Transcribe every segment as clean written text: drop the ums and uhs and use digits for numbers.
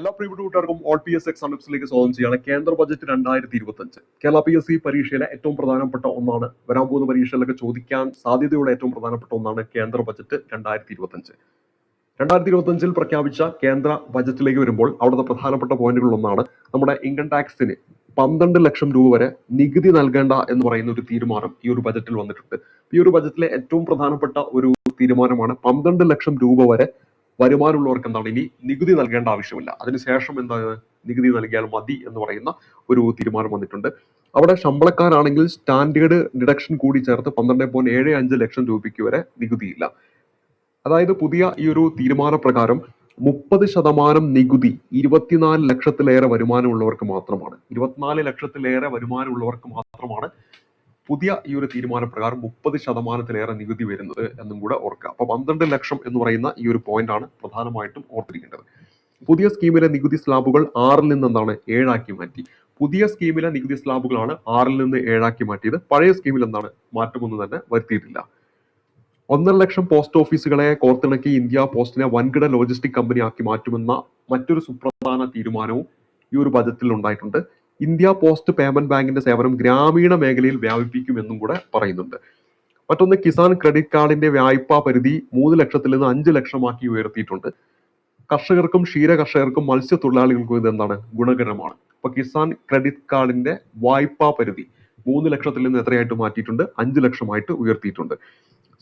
എല്ലാ പ്രിയപ്പെട്ട കൂട്ടുകാർക്കും ഓൾ പി എസ് എക്സാം ടിപ്സിലേക്ക് സ്വാഗതം ചെയ്യാണ്. കേന്ദ്ര ബജറ്റ് 2025 കേരള PSC പരീക്ഷയിലെ ഏറ്റവും പ്രധാനപ്പെട്ട ഒന്നാണ്. വരാൻ പോകുന്ന പരീക്ഷയിലൊക്കെ ചോദിക്കാൻ സാധ്യതയുള്ള ഏറ്റവും പ്രധാനപ്പെട്ട ഒന്നാണ് കേന്ദ്ര ബജറ്റ് 2025. 2025 പ്രഖ്യാപിച്ച കേന്ദ്ര ബജറ്റിലേക്ക് വരുമ്പോൾ അവിടുത്തെ പ്രധാനപ്പെട്ട പോയിന്റുകൾ ഒന്നാണ് നമ്മുടെ ഇൻകം ടാക്സിന് 12 ലക്ഷം രൂപ വരെ നികുതി നൽകേണ്ട എന്ന് പറയുന്ന ഒരു തീരുമാനം ഈ ഒരു ബജറ്റിൽ വന്നിട്ടുണ്ട്. ഈ ഒരു ബജറ്റിലെ ഏറ്റവും പ്രധാനപ്പെട്ട ഒരു തീരുമാനമാണ് 12 ലക്ഷം രൂപ വരെ വരുമാനമുള്ളവർക്ക് എന്താണ് ഇനി നികുതി നൽകേണ്ട ആവശ്യമില്ല. അതിനുശേഷം എന്താണ് നികുതി നൽകിയാൽ മതി എന്ന് പറയുന്ന ഒരു തീരുമാനം വന്നിട്ടുണ്ട്. അവിടെ ശമ്പളക്കാരാണെങ്കിൽ സ്റ്റാൻഡേർഡ് ഡിഡക്ഷൻ കൂടി ചേർത്ത് 12.75 ലക്ഷം രൂപയ്ക്ക് വരെ നികുതിയില്ല. അതായത് പുതിയ ഈ ഒരു തീരുമാനപ്രകാരം 30% നികുതി 24 ലക്ഷത്തിലേറെ വരുമാനമുള്ളവർക്ക് മാത്രമാണ്. 24 ലക്ഷത്തിലേറെ വരുമാനമുള്ളവർക്ക് മാത്രമാണ് പുതിയ ഈ ഒരു തീരുമാനപ്രകാരം 30%-ലേറെ നികുതി വരുന്നത് എന്നും കൂടെ ഓർക്കുക. അപ്പൊ 12 ലക്ഷം എന്ന് പറയുന്ന ഈ ഒരു പോയിന്റ് ആണ് പ്രധാനമായിട്ടും ഓർത്തിരിക്കേണ്ടത്. പുതിയ സ്കീമിലെ നികുതി സ്ലാബുകൾ 6-ൽ നിന്ന് എന്താണ് 7-ആക്കി മാറ്റി. പുതിയ സ്കീമിലെ നികുതി സ്ലാബുകളാണ് 6-ൽ നിന്ന് 7-ആക്കി മാറ്റിയത്. പഴയ സ്കീമിൽ എന്താണ് മാറ്റമൊന്നും തന്നെ വരുത്തിയിട്ടില്ല. 1.5 ലക്ഷം പോസ്റ്റ് ഓഫീസുകളെ കോർത്തിണക്കി ഇന്ത്യ പോസ്റ്റിനെ വൻകിട ലോജിസ്റ്റിക് കമ്പനി ആക്കി മാറ്റുമെന്ന മറ്റൊരു സുപ്രധാന തീരുമാനവും ഈ ഒരു ബജറ്റിൽ ഉണ്ടായിട്ടുണ്ട്. ഇന്ത്യ പോസ്റ്റ് പേയ്മെന്റ് ബാങ്കിന്റെ സേവനം ഗ്രാമീണ മേഖലയിൽ വ്യാപിപ്പിക്കുമെന്നും കൂടെ പറയുന്നുണ്ട്. മറ്റൊന്ന്, കിസാൻ ക്രെഡിറ്റ് കാർഡിന്റെ വായ്പാ പരിധി 3 ലക്ഷത്തിൽ നിന്ന് 5 ലക്ഷമാക്കി ഉയർത്തിയിട്ടുണ്ട്. കർഷകർക്കും ക്ഷീര കർഷകർക്കും മത്സ്യത്തൊഴിലാളികൾക്കും ഇത് എന്താണ് ഗുണകരമാണ്. അപ്പൊ കിസാൻ ക്രെഡിറ്റ് കാർഡിന്റെ വായ്പാ പരിധി 3 ലക്ഷത്തിൽ നിന്ന് എത്രയായിട്ട് മാറ്റിയിട്ടുണ്ട്? 5 ലക്ഷമായിട്ട് ഉയർത്തിയിട്ടുണ്ട്.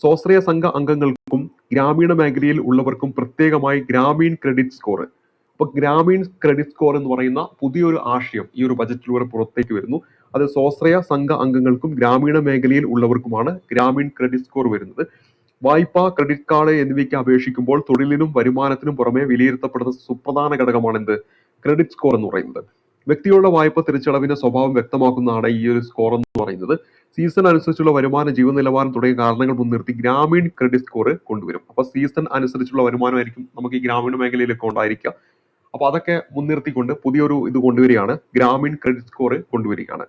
സ്വാശ്രയ സംഘ അംഗങ്ങൾക്കും ഗ്രാമീണ മേഖലയിൽ ഉള്ളവർക്കും പ്രത്യേകമായി ഗ്രാമീൺ ക്രെഡിറ്റ് സ്കോർ. അപ്പൊ ഗ്രാമീൺ ക്രെഡിറ്റ് സ്കോർ എന്ന് പറയുന്ന പുതിയൊരു ആശയം ഈ ഒരു ബജറ്റിലൂടെ പുറത്തേക്ക് വരുന്നു. അത് സ്വാശ്രയ സംഘ അംഗങ്ങൾക്കും ഗ്രാമീണ മേഖലയിൽ ഉള്ളവർക്കുമാണ് ഗ്രാമീൺ ക്രെഡിറ്റ് സ്കോർ വരുന്നത്. വായ്പ, ക്രെഡിറ്റ് കാർഡ് എന്നിവയ്ക്ക് അപേക്ഷിക്കുമ്പോൾ തൊഴിലിനും വരുമാനത്തിനും പുറമെ വിലയിരുത്തപ്പെടുന്ന സുപ്രധാന ഘടകമാണ് എന്ത്? ക്രെഡിറ്റ് സ്കോർ എന്ന് പറയുന്നത്. വ്യക്തികളുടെ വായ്പ തിരിച്ചടവിന്റെ സ്വഭാവം വ്യക്തമാക്കുന്നതാണ് ഈ ഒരു സ്കോർ എന്ന് പറയുന്നത്. സീസൺ അനുസരിച്ചുള്ള വരുമാനം, ജീവന നിലവാരം തുടങ്ങിയ കാരണങ്ങൾ മുൻനിർത്തി ഗ്രാമീൺ ക്രെഡിറ്റ് സ്കോർ കൊണ്ടുവരും. അപ്പൊ സീസൺ അനുസരിച്ചുള്ള വരുമാനമായിരിക്കും നമുക്ക് ഈ ഗ്രാമീണ മേഖലയിലൊക്കെ ഉണ്ടായിരിക്കുക. അപ്പൊ അതൊക്കെ മുൻനിർത്തിക്കൊണ്ട് പുതിയൊരു ഇത് കൊണ്ടുവരികയാണ്, ഗ്രാമീൺ ക്രെഡിറ്റ് സ്കോർ കൊണ്ടുവരികയാണ്.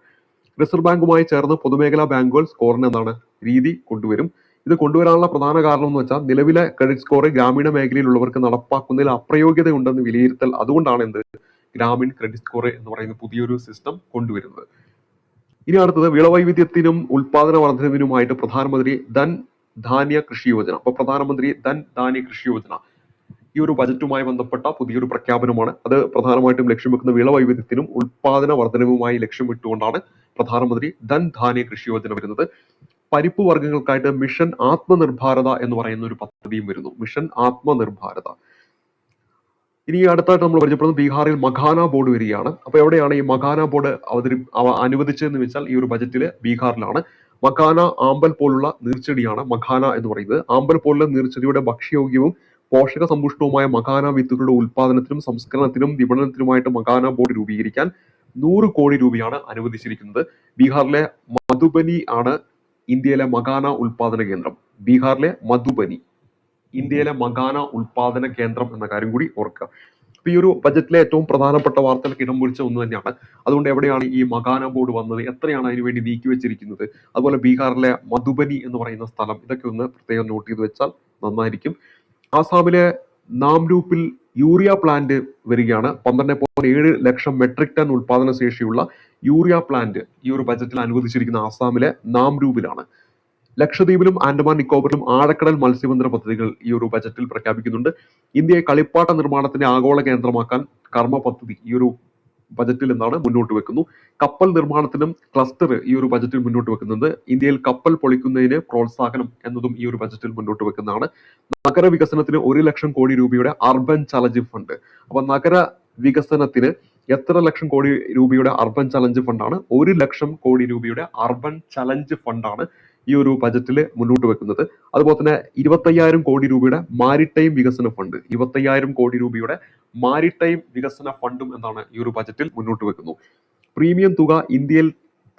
റിസർവ് ബാങ്കുമായി ചേർന്ന് പൊതുമേഖലാ ബാങ്കുകൾ സ്കോറിന് എന്താണ് രീതി കൊണ്ടുവരും. ഇത് കൊണ്ടുവരാനുള്ള പ്രധാന കാരണം എന്ന് വെച്ചാൽ നിലവിലെ ക്രെഡിറ്റ് സ്കോർ ഗ്രാമീണ മേഖലയിലുള്ളവർക്ക് നടപ്പാക്കുന്നതിൽ അപ്രയോഗ്യത ഉണ്ടെന്ന് വിലയിരുത്തൽ. അതുകൊണ്ടാണ് എന്ത് ഗ്രാമീൺ ക്രെഡിറ്റ് സ്കോർ എന്ന് പറയുന്ന പുതിയൊരു സിസ്റ്റം കൊണ്ടുവരുന്നത്. ഇനി അടുത്തത്, വിളവൈവിധ്യത്തിനും ഉൽപാദന വർധനവിനുമായിട്ട് പ്രധാനമന്ത്രി ധൻ ധാന്യ കൃഷി യോജന. അപ്പൊ പ്രധാനമന്ത്രി ധൻ ധാന്യ കൃഷി യോജന ഈ ഒരു ബജറ്റുമായി ബന്ധപ്പെട്ട പുതിയൊരു പ്രഖ്യാപനമാണ്. അത് പ്രധാനമായിട്ടും ലക്ഷ്യം വെക്കുന്ന വിളവൈവിധ്യത്തിനും ഉൽപാദന വർധനവുമായി ലക്ഷ്യമിട്ടുകൊണ്ടാണ് പ്രധാനമന്ത്രി ധൻ ധാന്യ കൃഷി യോജന വരുന്നത്. പരിപ്പ് വർഗ്ഗങ്ങൾക്കായിട്ട് മിഷൻ ആത്മനിർഭാരത എന്ന് പറയുന്ന ഒരു പദ്ധതിയും വരുന്നു. മിഷൻ ആത്മനിർഭാരത. ഇനി അടുത്തായിട്ട് നമ്മൾ പരിചയപ്പെടുന്നത് ബീഹാറിൽ മഖാന ബോർഡ് വരികയാണ്. അപ്പൊ എവിടെയാണ് ഈ മഖാന ബോർഡ് അനുവദിച്ചതെന്ന് വെച്ചാൽ ഈ ഒരു ബജറ്റില് ബീഹാറിലാണ്. മഖാന ആമ്പൽ പോലുള്ള നീർച്ചെടിയാണ് മഖാന എന്ന് പറയുന്നത്. ആമ്പൽ പോലുള്ള നീർച്ചെടിയുടെ ഭക്ഷ്യയോഗ്യവും പോഷക സമ്പുഷ്ടവുമായ മഖാന വിത്തുകളുടെ ഉൽപാദനത്തിനും സംസ്കരണത്തിനും വിപണനത്തിനുമായിട്ട് മഖാന ബോർഡ് രൂപീകരിക്കാൻ 100 കോടി രൂപയാണ് അനുവദിച്ചിരിക്കുന്നത്. ബീഹാറിലെ മധുബനി ആണ് ഇന്ത്യയിലെ മഖാന ഉൽപാദന കേന്ദ്രം. ബീഹാറിലെ മധുബനി ഇന്ത്യയിലെ മഖാന ഉൽപാദന കേന്ദ്രം എന്ന കാര്യം കൂടി ഓർക്കുക. അപ്പൊ ഈ ഒരു ബജറ്റിലെ ഏറ്റവും പ്രധാനപ്പെട്ട വാർത്തകൾക്ക് ഇടം പിടിച്ച ഒന്ന് തന്നെയാണ്. അതുകൊണ്ട് എവിടെയാണ് ഈ മഖാന ബോർഡ് വന്നത്, എത്രയാണ് അതിനുവേണ്ടി നീക്കി വെച്ചിരിക്കുന്നത്, അതുപോലെ ബീഹാറിലെ മധുബനി എന്ന് പറയുന്ന സ്ഥലം, ഇതൊക്കെ ഒന്ന് പ്രത്യേകം നോട്ട് ചെയ്ത് വെച്ചാൽ നന്നായിരിക്കും. ആസാമിലെ നാംരൂപ്പിൽ യൂറിയ പ്ലാന്റ് വരികയാണ്. 12.7 ലക്ഷം മെട്രിക് ടൺ ഉൽപാദന ശേഷിയുള്ള യൂറിയ പ്ലാന്റ് ഈ ഒരു ബജറ്റിൽ അനുവദിച്ചിരിക്കുന്ന ആസാമിലെ നാംരൂപിലാണ്. ലക്ഷദ്വീപിലും ആൻഡമാൻ നിക്കോബറിലും ആഴക്കടൽ മത്സ്യബന്ധന പദ്ധതികൾ ഈ ഒരു ബജറ്റിൽ പ്രഖ്യാപിക്കുന്നുണ്ട്. ഇന്ത്യയെ കളിപ്പാട്ട നിർമ്മാണത്തിന്റെ ആഗോള കേന്ദ്രമാക്കാൻ കർമ്മ പദ്ധതി ഈ ഒരു ബജറ്റിൽ എന്താണ് മുന്നോട്ട് വെക്കുന്നു. കപ്പൽ നിർമ്മാണത്തിനും ക്ലസ്റ്റർ ഈ ഒരു ബജറ്റിൽ മുന്നോട്ട് വെക്കുന്നുണ്ട്. ഇന്ത്യയിൽ കപ്പൽ പൊളിക്കുന്നതിന് പ്രോത്സാഹനം എന്നതും ഈ ഒരു ബജറ്റിൽ മുന്നോട്ട് വെക്കുന്നതാണ്. നഗര വികസനത്തിന് 1 ലക്ഷം കോടി രൂപയുടെ അർബൻ ചലഞ്ച് ഫണ്ട്. അപ്പൊ നഗര വികസനത്തിന് എത്ര ലക്ഷം കോടി രൂപയുടെ അർബൻ ചലഞ്ച് ഫണ്ടാണ്? 1 ലക്ഷം കോടി രൂപയുടെ അർബൻ ചലഞ്ച് ഫണ്ടാണ് ഈ ഒരു ബജറ്റിൽ മുന്നോട്ട് വെക്കുന്നത്. അതുപോലെ തന്നെ 25,000 കോടി രൂപയുടെ മാരിടൈം വികസന ഫണ്ട്, 25,000 കോടി രൂപയുടെ മാരിടൈം വികസന ഫണ്ടും എന്താണ് ഈ ഒരു ബജറ്റിൽ മുന്നോട്ട് വെക്കുന്നു. പ്രീമിയം തുക ഇന്ത്യയിൽ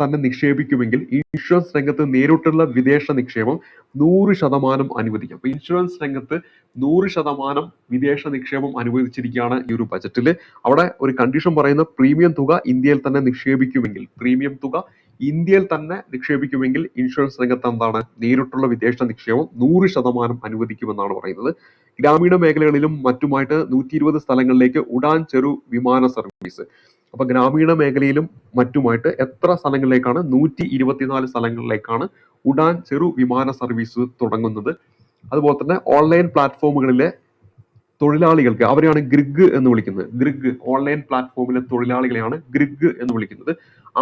തന്നെ നിക്ഷേപിക്കുമെങ്കിൽ ഇൻഷുറൻസ് രംഗത്ത് നേരിട്ടുള്ള വിദേശ നിക്ഷേപം 100% അനുവദിക്കും. അപ്പൊ ഇൻഷുറൻസ് രംഗത്ത് 100% വിദേശ നിക്ഷേപം അനുവദിച്ചിരിക്കുകയാണ് ഈ ഒരു ബജറ്റിൽ. അവിടെ ഒരു കണ്ടീഷൻ പറയുന്ന പ്രീമിയം തുക ഇന്ത്യയിൽ തന്നെ നിക്ഷേപിക്കുമെങ്കിൽ, പ്രീമിയം തുക ഇന്ത്യയിൽ തന്നെ നിക്ഷേപിക്കുമെങ്കിൽ ഇൻഷുറൻസ് രംഗത്ത് എന്താണ് നേരിട്ടുള്ള വിദേശ നിക്ഷേപം 100% അനുവദിക്കുമെന്നാണ് പറയുന്നത്. ഗ്രാമീണ മേഖലകളിലും മറ്റുമായിട്ട് 120 സ്ഥലങ്ങളിലേക്ക് ഉഡാൻ ചെറു വിമാന സർവീസ്. അപ്പൊ ഗ്രാമീണ മേഖലയിലും മറ്റുമായിട്ട് എത്ര സ്ഥലങ്ങളിലേക്കാണ്? 124 സ്ഥലങ്ങളിലേക്കാണ് ഉഡാൻ ചെറു വിമാന സർവീസ് തുടങ്ങുന്നത്. അതുപോലെ തന്നെ ഓൺലൈൻ പ്ലാറ്റ്ഫോമുകളിലെ തൊഴിലാളികൾക്ക്, അവരെയാണ് ഗ്രിഗ് എന്ന് വിളിക്കുന്നത്. ഗ്രിഗ്, ഓൺലൈൻ പ്ലാറ്റ്ഫോമിലെ തൊഴിലാളികളെയാണ് ഗ്രിഗ് എന്ന് വിളിക്കുന്നത്.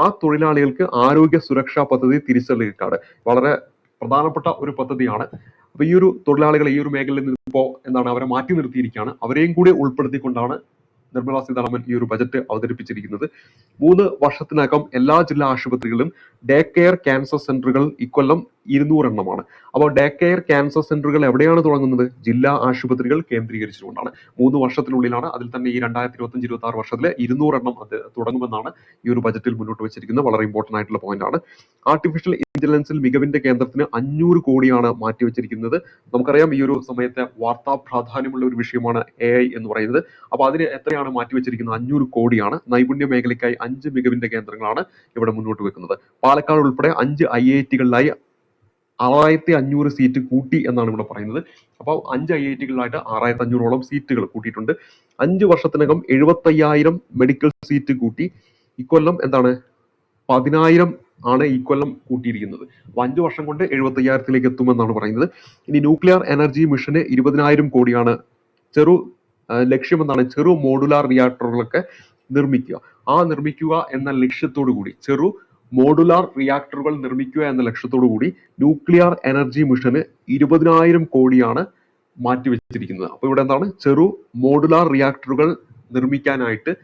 ആ തൊഴിലാളികൾക്ക് ആരോഗ്യ സുരക്ഷാ പദ്ധതി തിരിച്ചറിയൽ കാർഡ് വളരെ പ്രധാനപ്പെട്ട ഒരു പദ്ധതിയാണ്. അപ്പൊ ഈ ഒരു തൊഴിലാളികളെ ഈ ഒരു മേഖലയിൽ നിന്ന് ഇപ്പോ അവരെ മാറ്റി നിർത്തിയിരിക്കുകയാണ്. അവരെയും കൂടി ഉൾപ്പെടുത്തിക്കൊണ്ടാണ് നിർമ്മലാ സീതാരാമൻ ഈ ഒരു ബജറ്റ് അവതരിപ്പിച്ചിരിക്കുന്നത്. 3 വർഷത്തിനകം എല്ലാ ജില്ലാ ആശുപത്രികളിലും ഡേ കെയർ ക്യാൻസർ സെന്ററുകൾ ഇക്കൊല്ലം 200 എണ്ണമാണ്. അപ്പോൾ ഡേ കെയർ ക്യാൻസർ സെന്ററുകൾ എവിടെയാണ് തുടങ്ങുന്നത്? ജില്ലാ ആശുപത്രികൾ കേന്ദ്രീകരിച്ചുകൊണ്ടാണ്. 3 വർഷത്തിനുള്ളിലാണ്. അതിൽ തന്നെ ഈ 2025-26 വർഷത്തിലെ 200 എണ്ണം അത് തുടങ്ങുമെന്നാണ് ഈ ഒരു ബജറ്റിൽ മുന്നോട്ട് വെച്ചിരിക്കുന്നത്. വളരെ ഇമ്പോർട്ടന്റ് ആയിട്ടുള്ള പോയിന്റ് ആണ്. ആർട്ടിഫിഷ്യൽ ഇന്റലിജൻസിൽ മികവിന്റെ കേന്ദ്രത്തിന് 500 കോടിയാണ് മാറ്റിവെച്ചിരിക്കുന്നത്. നമുക്കറിയാം ഈ ഒരു സമയത്തെ വാർത്താ പ്രാധാന്യമുള്ള ഒരു വിഷയമാണ് AI എന്ന് പറയുന്നത്. അപ്പൊ അതിന് എത്രയാണ് മാറ്റിവെച്ചിരിക്കുന്നത്? 500 കോടിയാണ്. നൈപുണ്യ മേഖലയ്ക്കായി 5 മികവിന്റെ കേന്ദ്രങ്ങളാണ് ഇവിടെ മുന്നോട്ട് വെക്കുന്നത്. പാലക്കാട് ഉൾപ്പെടെ 5 IIT-കളിലായി 6500 സീറ്റ് കൂട്ടി എന്നാണ് ഇവിടെ പറയുന്നത്. അപ്പോൾ 5 IIT-കളിലായിട്ട് 6500ഓളം സീറ്റുകൾ കൂട്ടിയിട്ടുണ്ട്. 5 വർഷത്തിനകം 75,000 മെഡിക്കൽ സീറ്റ് കൂട്ടി. ഇക്കൊല്ലം 10,000 ആണ് ഈ കൊല്ലം കൂട്ടിയിരിക്കുന്നത്. 5 വർഷം കൊണ്ട് 75,000-ലേക്ക് എത്തുമെന്നാണ് പറയുന്നത്. ഇനി ന്യൂക്ലിയർ എനർജി മിഷന് 20,000 കോടിയാണ്. ലക്ഷ്യം ചെറു മോഡുലാർ റിയാക്ടറുകളൊക്കെ നിർമ്മിക്കുക. നിർമ്മിക്കുക എന്ന ലക്ഷ്യത്തോടു കൂടി, ചെറു മോഡുലാർ റിയാക്ടറുകൾ നിർമ്മിക്കുക എന്ന ലക്ഷ്യത്തോടു കൂടി ന്യൂക്ലിയർ എനർജി മിഷന് 20,000 കോടിയാണ് മാറ്റിവെച്ചിരിക്കുന്നത്. അപ്പൊ ഇവിടെ ചെറു മോഡുലാർ റിയാക്ടറുകൾ നിർമ്മിക്കാനായിട്ട്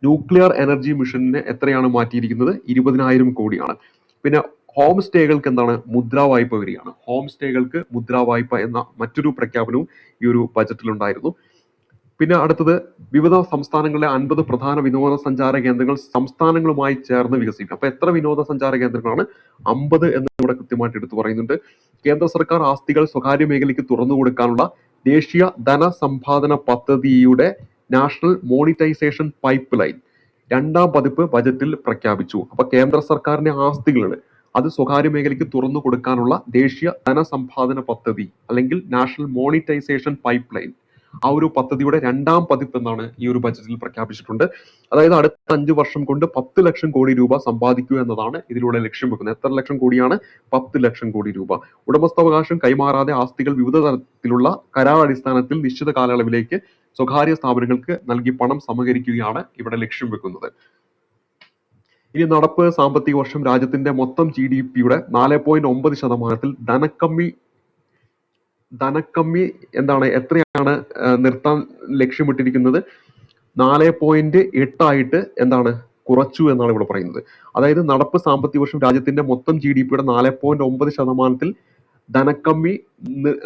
ന്യൂക്ലിയർ എനർജി മിഷന് എത്രയാണ് മാറ്റിയിരിക്കുന്നത്? 20,000 കോടിയാണ്. പിന്നെ ഹോം സ്റ്റേകൾക്ക് മുദ്രാ വായ്പ വരികയാണ്. ഹോം സ്റ്റേകൾക്ക് മുദ്രാ വായ്പ എന്ന മറ്റൊരു പ്രഖ്യാപനവും ഈ ഒരു ബജറ്റിൽ ഉണ്ടായിരുന്നു. പിന്നെ അടുത്തത്, വിവിധ സംസ്ഥാനങ്ങളിലെ 50 പ്രധാന വിനോദസഞ്ചാര കേന്ദ്രങ്ങൾ സംസ്ഥാനങ്ങളുമായി ചേർന്ന് വികസിക്കും. അപ്പൊ എത്ര വിനോദസഞ്ചാര കേന്ദ്രങ്ങളാണ്? 50 എന്ന് ഇവിടെ കൃത്യമായിട്ട് എടുത്തു പറയുന്നുണ്ട്. കേന്ദ്ര സർക്കാർ ആസ്തികൾ സ്വകാര്യ മേഖലയ്ക്ക് തുറന്നു കൊടുക്കാനുള്ള ദേശീയ ധനസമ്പാദന പദ്ധതിയുടെ നാഷണൽ മോണിറ്റൈസേഷൻ പൈപ്പ് ലൈൻ 2ാം പതിപ്പ് ബജറ്റിൽ പ്രഖ്യാപിച്ചു. അപ്പൊ കേന്ദ്ര സർക്കാരിന്റെ ആസ്തികൾ അത് സ്വകാര്യ മേഖലയ്ക്ക് തുറന്നു കൊടുക്കാനുള്ള ദേശീയ ധനസമ്പാദന പദ്ധതി അല്ലെങ്കിൽ നാഷണൽ മോണിറ്റൈസേഷൻ പൈപ്പ് ലൈൻ, ആ ഒരു പദ്ധതിയുടെ 2ാം പതിപ്പ് ഈ ഒരു ബജറ്റിൽ പ്രഖ്യാപിച്ചിട്ടുണ്ട്. അതായത് അടുത്ത 5 വർഷം കൊണ്ട് 10 ലക്ഷം കോടി രൂപ സമ്പാദിക്കുക എന്നതാണ് ഇതിലൂടെ ലക്ഷ്യം വെക്കുന്നത്. എത്ര ലക്ഷം കോടിയാണ്? 10 ലക്ഷം കോടി രൂപ. ഉടമസ്ഥാവകാശം കൈമാറാതെ ആസ്തികൾ വിവിധ തരത്തിലുള്ള കരാർ അടിസ്ഥാനത്തിൽ നിശ്ചിത കാലയളവിലേക്ക് സ്വകാര്യ സ്ഥാപനങ്ങൾക്ക് നൽകി പണം സമഹരിക്കുകയാണ് ഇവിടെ ലക്ഷ്യം വെക്കുന്നത്. ഇനി നടപ്പ് സാമ്പത്തിക വർഷം രാജ്യത്തിന്റെ മൊത്തം GDP-യുടെ 4.9% ധനക്കമ്മി എത്രയാണ് നിർത്താൻ ലക്ഷ്യമിട്ടിരിക്കുന്നത്? 4.8 ആയിട്ട് കുറച്ചു എന്നാണ് ഇവിടെ പറയുന്നത്. അതായത് നടപ്പ് സാമ്പത്തിക വർഷം രാജ്യത്തിന്റെ മൊത്തം GDP-യുടെ 4.9% ധനക്കമ്മി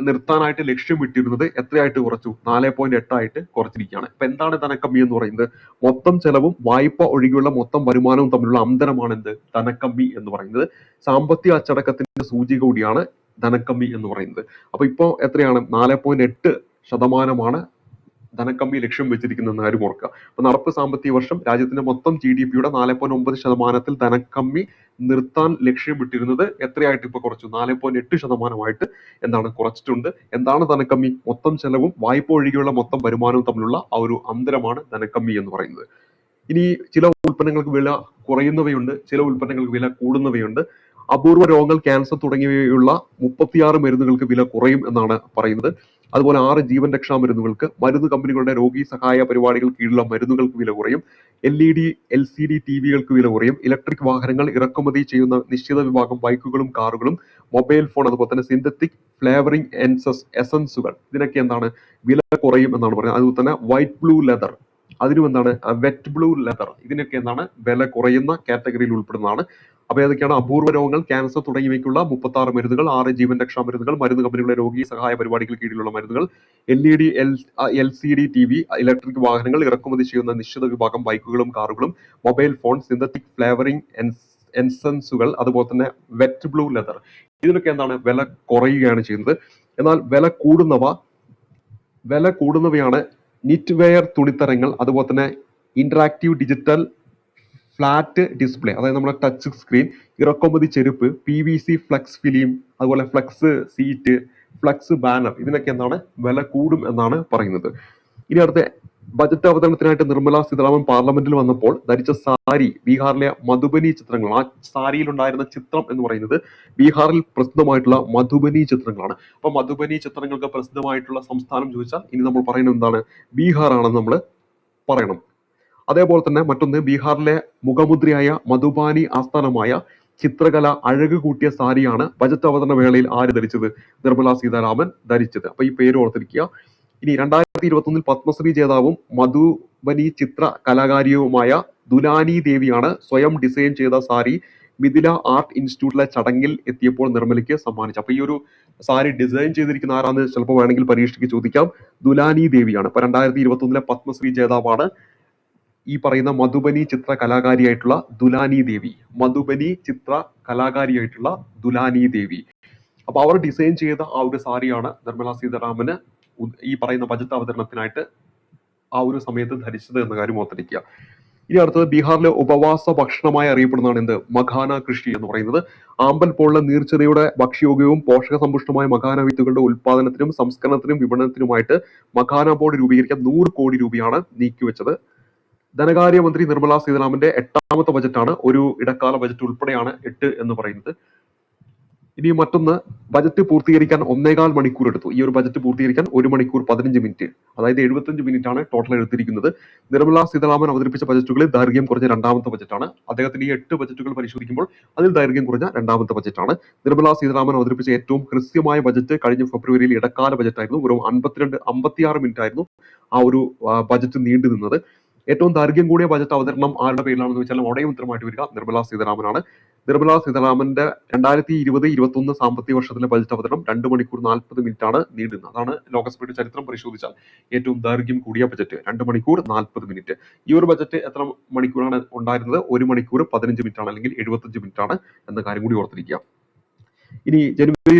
നിർത്താനായിട്ട് ലക്ഷ്യമിട്ടിരുന്നത് എത്രയായിട്ട് കുറച്ചു? 4.8 ആയിട്ട് കുറച്ചിരിക്കുകയാണ്. ഇപ്പൊ എന്താണ് ധനക്കമ്മി എന്ന് പറയുന്നത്? മൊത്തം ചെലവും വായ്പ ഒഴികെയുള്ള മൊത്തം വരുമാനവും തമ്മിലുള്ള അന്തരമാണ് ധനക്കമ്മി എന്ന് പറയുന്നത്. സാമ്പത്തിക അച്ചടക്കത്തിന്റെ സൂചിക കൂടിയാണ് ധനക്കമ്മി എന്ന് പറയുന്നത്. അപ്പൊ ഇപ്പോ എത്രയാണ്? 4.8% ധനക്കമ്മി ലക്ഷ്യം വെച്ചിരിക്കുന്നതെന്ന് കാര്യം ഓർക്കുക. അപ്പൊ നടപ്പ് സാമ്പത്തിക വർഷം രാജ്യത്തിന്റെ മൊത്തം GDP-യുടെ 4.9% ധനക്കമ്മി നിർത്താൻ ലക്ഷ്യമിട്ടിരുന്നത് എത്രയായിട്ട് ഇപ്പൊ കുറച്ചു? 4.8% കുറച്ചിട്ടുണ്ട്. എന്താണ് ധനക്കമ്മി? മൊത്തം ചെലവും വായ്പ ഒഴികെയുള്ള മൊത്തം വരുമാനവും തമ്മിലുള്ള ആ ഒരു അന്തരമാണ് ധനക്കമ്മി എന്ന് പറയുന്നത്. ഇനി ചില ഉൽപ്പന്നങ്ങൾക്ക് വില കുറയുന്നവയുണ്ട്, ചില ഉൽപ്പന്നങ്ങൾക്ക് വില കൂടുന്നവയുണ്ട്. അപൂർവ രോഗങ്ങൾ, ക്യാൻസർ തുടങ്ങിയവയുള്ള 36 മരുന്നുകൾക്ക് വില കുറയും എന്നാണ് പറയുന്നത്. അതുപോലെ 6 ജീവൻ രക്ഷാ മരുന്നുകൾക്ക്, മരുന്ന് കമ്പനികളുടെ രോഗി സഹായ പരിപാടികൾ കീഴിലുള്ള മരുന്നുകൾക്ക് വില കുറയും. LED LCD TVകൾക്ക് വില കുറയും. ഇലക്ട്രിക് വാഹനങ്ങൾ, ഇറക്കുമതി ചെയ്യുന്ന നിശ്ചിത വിഭാഗം ബൈക്കുകളും കാറുകളും, മൊബൈൽ ഫോൺ, അതുപോലെ തന്നെ സിന്തറ്റിക് ഫ്ലേവറിംഗ് എസൻസുകൾ, ഇതിനൊക്കെ വില കുറയും എന്നാണ് പറയുന്നത്. അതുപോലെ തന്നെ വൈറ്റ് ബ്ലൂ ലെതർ, അതിനും വെറ്റ് ബ്ലൂ ലെതർ, ഇതിനൊക്കെ വില കുറയുന്ന കാറ്റഗറിയിൽ ഉൾപ്പെടുന്നതാണ്. അപ്പൊ ഏതൊക്കെയാണ്? അപൂർവ രോഗങ്ങൾ, ക്യാൻസർ തുടങ്ങിയവയ്ക്കുള്ള 36 മരുന്നുകൾ, 6 ജീവൻ രക്ഷാ മരുന്നുകൾ, മരുന്ന് കമ്പനികളുടെ രോഗി സഹായ പരിപാടികൾ കീഴിലുള്ള മരുന്നുകൾ, LED LCD TV, ഇലക്ട്രിക് വാഹനങ്ങൾ, ഇറക്കുമതി ചെയ്യുന്ന നിശ്ചിത വിഭാഗം ബൈക്കുകളും കാറുകളും, മൊബൈൽ ഫോൺ, സിന്തറ്റിക് ഫ്ലേവറിംഗ് എസൻസുകൾ, അതുപോലെ തന്നെ വെറ്റ് ബ്ലൂ ലെതർ, ഇതിനൊക്കെ വില കുറയുകയാണ് ചെയ്യുന്നത്. എന്നാൽ വില കൂടുന്നവയാണ് നിറ്റ് വെയർ തുണിത്തരങ്ങൾ, അതുപോലെ തന്നെ ഇന്ററാക്റ്റീവ് ഡിജിറ്റൽ ഫ്ലാറ്റ് ഡിസ്പ്ലേ, അതായത് നമ്മുടെ ടച്ച് സ്ക്രീൻ, ഇറക്കുമതി ചെരുപ്പ്, PVC ഫ്ലെക്സ് ഫിലിം, അതുപോലെ ഫ്ലെക്സ് സീറ്റ്, ഫ്ലെക്സ് ബാനർ, ഇതിനൊക്കെ എന്താണ് വില കൂടും എന്നാണ് പറയുന്നത്. ഇനി അടുത്ത ബജറ്റ് അവതരണത്തിനായിട്ട് നിർമ്മല സീതാരാമൻ പാർലമെന്റിൽ വന്നപ്പോൾ ധരിച്ച സാരി ബീഹാറിലെ മധുബനി ചിത്രങ്ങളാണ്. ആ സാരിയിൽ ഉണ്ടായിരുന്ന ചിത്രം എന്ന് പറയുന്നത് ബീഹാറിൽ പ്രസിദ്ധമായിട്ടുള്ള മധുബനി ചിത്രങ്ങളാണ്. അപ്പൊ മധുബനി ചിത്രങ്ങൾക്ക് പ്രസിദ്ധമായിട്ടുള്ള സംസ്ഥാനം ചോദിച്ചാൽ ഇനി നമ്മൾ പറയുന്നത് എന്താണ്? ബീഹാർ ആണെന്ന് നമ്മൾ പറയണം. അതേപോലെ തന്നെ മറ്റൊന്ന്, ബീഹാറിലെ മുഖമുദ്രയായ മധുബാനി ആസ്ഥാനമായ ചിത്രകല അഴക് കൂട്ടിയ സാരിയാണ് ബജറ്റ് അവതരണ വേളയിൽ ആര് ധരിച്ചത്? നിർമ്മല സീതാരാമൻ ധരിച്ചത്. അപ്പൊ ഈ പേര് ഓർത്തിരിക്കുക. ഇനി 2021 പത്മശ്രീ ജേതാവും മധുബനി ചിത്ര കലാകാരിയുമായ ദുലാനി ദേവിയാണ് സ്വയം ഡിസൈൻ ചെയ്ത സാരി മിഥില ആർട്ട് ഇൻസ്റ്റിറ്റ്യൂട്ടിലെ ചടങ്ങിൽ എത്തിയപ്പോൾ നിർമ്മലയ്ക്ക് സമ്മാനിച്ചു. അപ്പൊ ഈ ഒരു സാരി ഡിസൈൻ ചെയ്തിരിക്കുന്ന ആരാന്ന് ചിലപ്പോൾ വേണമെങ്കിൽ പരീക്ഷയ്ക്ക് ചോദിക്കാം. ദുലാനി ദേവിയാണ്. ഇപ്പൊ 2021 പത്മശ്രീ ജേതാവാണ് ഈ പറയുന്ന മധുബനി ചിത്ര കലാകാരിയായിട്ടുള്ള ദുലാനി ദേവി. മധുബനി ചിത്ര കലാകാരിയായിട്ടുള്ള ദുലാനി ദേവി. അപ്പൊ അവർ ഡിസൈൻ ചെയ്ത ആ ഒരു സാരിയാണ് നിർമ്മല സീതാരാമന് ഈ പറയുന്ന ബജറ്റ് അവതരണത്തിനായിട്ട് ആ ഒരു സമയത്ത് ധരിച്ചത് എന്ന കാര്യം ഓർത്തിരിക്കുക. ഇനി അടുത്തത്, ബീഹാറിലെ ഉപവാസ ഭക്ഷണമായി അറിയപ്പെടുന്നതാണ് എന്ത്? മഖാന കൃഷി എന്ന് പറയുന്നത്. ആമ്പൽ പോലുള്ള നീർച്ചെടിയുടെ ഭക്ഷ്യയോഗ്യവും പോഷക സമ്പുഷ്ടമായ മഖാന വിത്തുകളുടെ ഉൽപാദനത്തിനും സംസ്കരണത്തിനും വിപണനത്തിനുമായിട്ട് മഖാന ബോർഡ് രൂപീകരിക്കാൻ 100 കോടി രൂപയാണ് നീക്കിവെച്ചത്. ധനകാര്യമന്ത്രി നിർമ്മല സീതാരാമന്റെ 8ാമത്തെ ബജറ്റാണ്. ഒരു ഇടക്കാല ബജറ്റ് ഉൾപ്പെടെയാണ് 8 എന്ന് പറയുന്നത്. ഇനി മറ്റൊന്ന്, ബജറ്റ് പൂർത്തീകരിക്കാൻ 1.25 മണിക്കൂർ എടുത്തു. ഈ ഒരു ബജറ്റ് പൂർത്തീകരിക്കാൻ 1 മണിക്കൂർ 15 മിനിറ്റ്, അതായത് 75 മിനിറ്റ് ആണ് ടോട്ടൽ എടുത്തിരിക്കുന്നത്. നിർമ്മല സീതാരാമൻ അവതരിപ്പിച്ച ബജറ്റുകളിൽ ദൈർഘ്യം കുറഞ്ഞ 2ാമത്തെ ബജറ്റാണ്. അദ്ദേഹത്തിന് ഈ 8 ബജറ്റുകൾ പരിശോധിക്കുമ്പോൾ അതിൽ ദൈർഘ്യം കുറഞ്ഞ 2ാമത്തെ ബജറ്റാണ്. നിർമ്മല സീതാരാമൻ അവതരിപ്പിച്ച ഏറ്റവും ഹ്രസ്വമായ ബജറ്റ് കഴിഞ്ഞ ഫെബ്രുവരിയിൽ ഇടക്കാല ബജറ്റായിരുന്നു. വെറും 56 മിനിറ്റ് ആയിരുന്നു ആ ഒരു ബജറ്റ് നീണ്ടു നിന്നത്. ഏറ്റവും ദൈർഘ്യം കൂടിയ ബജറ്റ് അവതരണം ആരുടെ പേരിലാണെന്ന് വെച്ചാൽ ഉടനെ ഉത്തരമായിട്ട് വരിക നിർമ്മല സീതാരാമനാണ്. നിർമ്മല സീതാരാമന്റെ 2020-21 സാമ്പത്തിക വർഷത്തിലെ ബജറ്റ് അവതരണം 2 മണിക്കൂർ 40 മിനിറ്റ് ആണ് നീണ്ടുന്നത്. അതാണ് ലോകസഭയുടെ ചരിത്രം പരിശോധിച്ചാൽ ഏറ്റവും ദൈർഘ്യം കൂടിയ ബജറ്റ് 2 മണിക്കൂർ 40 മിനിറ്റ്. ഈ ഒരു ബജറ്റ് എത്ര മണിക്കൂറാണ് ഉണ്ടായിരുന്നത്? 1 മണിക്കൂർ 15 മിനിറ്റ് ആണ്, അല്ലെങ്കിൽ 75 മിനിറ്റ് ആണ് എന്ന കാര്യം കൂടി ഓർത്തിരിക്കുക. ഇനി ജനുവരി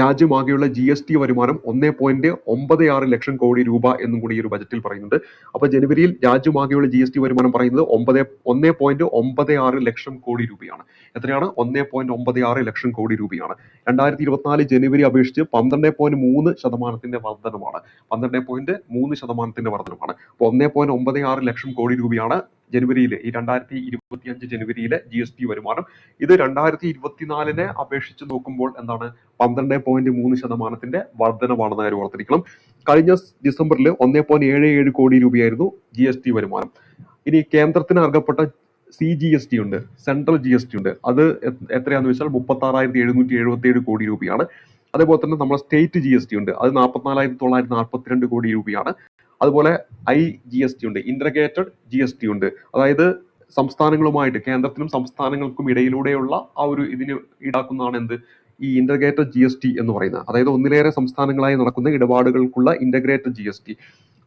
രാജ്യമാകെയുള്ള GST വരുമാനം 1.96 ലക്ഷം കോടി രൂപ എന്നും കൂടി ഈ ഒരു ബജറ്റിൽ പറയുന്നുണ്ട്. അപ്പൊ ജനുവരിയിൽ രാജ്യമാകെയുള്ള GST വരുമാനം പറയുന്നത് 1.96 ലക്ഷം കോടി രൂപയാണ്. എത്രയാണ്? 1.96 ലക്ഷം കോടി രൂപയാണ്. 2024 ജനുവരി അപേക്ഷിച്ച് 12.3% വർധനമാണ്. 12.3% വർധനമാണ്. അപ്പൊ 1.96 ലക്ഷം കോടി രൂപയാണ് ജനുവരിയിലെ, ഈ 2025 ജനുവരിയിലെ GST വരുമാനം. ഇത് 2024 അപേക്ഷിച്ച് നോക്കുമ്പോൾ എന്താണ്? 12.3% വർധനമാണെന്ന കാര്യം ഓർത്തിരിക്കണം. കഴിഞ്ഞ ഡിസംബറിൽ 1.77 കോടി രൂപയായിരുന്നു GST വരുമാനം. ഇനി കേന്ദ്രത്തിന് അർഹപ്പെട്ട CGST ഉണ്ട്, സെൻട്രൽ GST ഉണ്ട്. അത് എത്രയാണെന്ന് വെച്ചാൽ 36,777 കോടി രൂപയാണ്. അതേപോലെ തന്നെ നമ്മുടെ സ്റ്റേറ്റ് GST ഉണ്ട്, അത് 44,942 കോടി രൂപയാണ്. അതുപോലെ IGST ഉണ്ട്, ഇന്റഗ്രേറ്റഡ് GST ഉണ്ട്. അതായത് സംസ്ഥാനങ്ങളുമായിട്ട്, കേന്ദ്രത്തിനും സംസ്ഥാനങ്ങൾക്കും ഇടയിലൂടെയുള്ള ആ ഒരു ഇതിന് ഈടാക്കുന്നതാണ് എന്ത്? ഈ ഇന്റഗ്രേറ്റഡ് GST എന്ന് പറയുന്നത്. അതായത് ഒന്നിലേറെ സംസ്ഥാനങ്ങളായി നടക്കുന്ന ഇടപാടുകൾക്കുള്ള ഇന്റഗ്രേറ്റഡ് GST,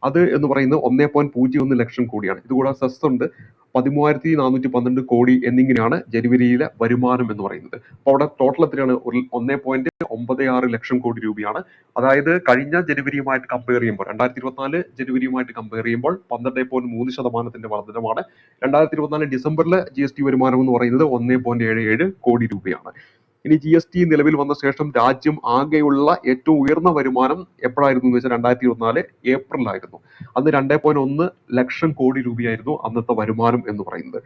അത് എന്ന് പറയുന്നത് 1.01 ലക്ഷം കോടിയാണ്. ഇതുകൂടാതെ സെസ് ഉണ്ട്, 13,412 കോടി എന്നിങ്ങനെയാണ് ജനുവരിയിലെ വരുമാനം എന്ന് പറയുന്നത്. അപ്പോൾ അവിടെ ടോട്ടൽ എത്രയാണ്? 1.96 ലക്ഷം കോടി രൂപയാണ്. അതായത് കഴിഞ്ഞ ജനുവരിയുമായിട്ട് കമ്പയർ ചെയ്യുമ്പോൾ, 2024 ജനുവരിയുമായിട്ട് കമ്പയർ ചെയ്യുമ്പോൾ 12.3% വർധനമാണ്. 2024 ഡിസംബറിലെ GST വരുമാനം എന്ന് പറയുന്നത് 1.77 കോടി രൂപയാണ്. ഇനി GST നിലവിൽ വന്ന ശേഷം രാജ്യം ആകെയുള്ള ഏറ്റവും ഉയർന്ന വരുമാനം എപ്പോഴായിരുന്നു എന്ന് വെച്ചാൽ 2024 ഏപ്രിലായിരുന്നു. അന്ന് 2.1 ലക്ഷം കോടി രൂപയായിരുന്നു അന്നത്തെ വരുമാനം എന്ന് പറയുന്നത്.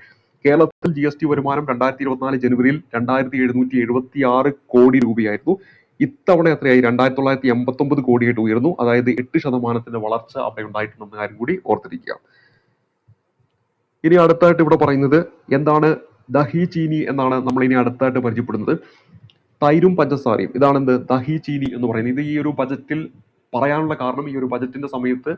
കേരളത്തിൽ GST വരുമാനം 2024 ജനുവരിയിൽ 2,776 കോടി രൂപയായിരുന്നു. ഇത്തവണ എത്രയായി? 2,989 കോടിയായിട്ട് ഉയർന്നു. അതായത് 8% വളർച്ച അവിടെ ഉണ്ടായിട്ടുണ്ടെന്ന കാര്യം കൂടി ഓർത്തിരിക്കുക. ഇനി അടുത്തായിട്ട് ഇവിടെ പറയുന്നത് എന്താണ്? ദഹി ചീനി എന്നാണ് നമ്മൾ ഇനി അടുത്തായിട്ട് പരിചയപ്പെടുന്നത്. തൈരും പഞ്ചസാരയും, ഇതാണ് എന്ത്? ദഹി ചീനി എന്ന് പറയുന്നത്. ഇത് ഈ ഒരു ബജറ്റിൽ പറയാനുള്ള കാരണം, ഈ ഒരു ബജറ്റിന്റെ സമയത്ത്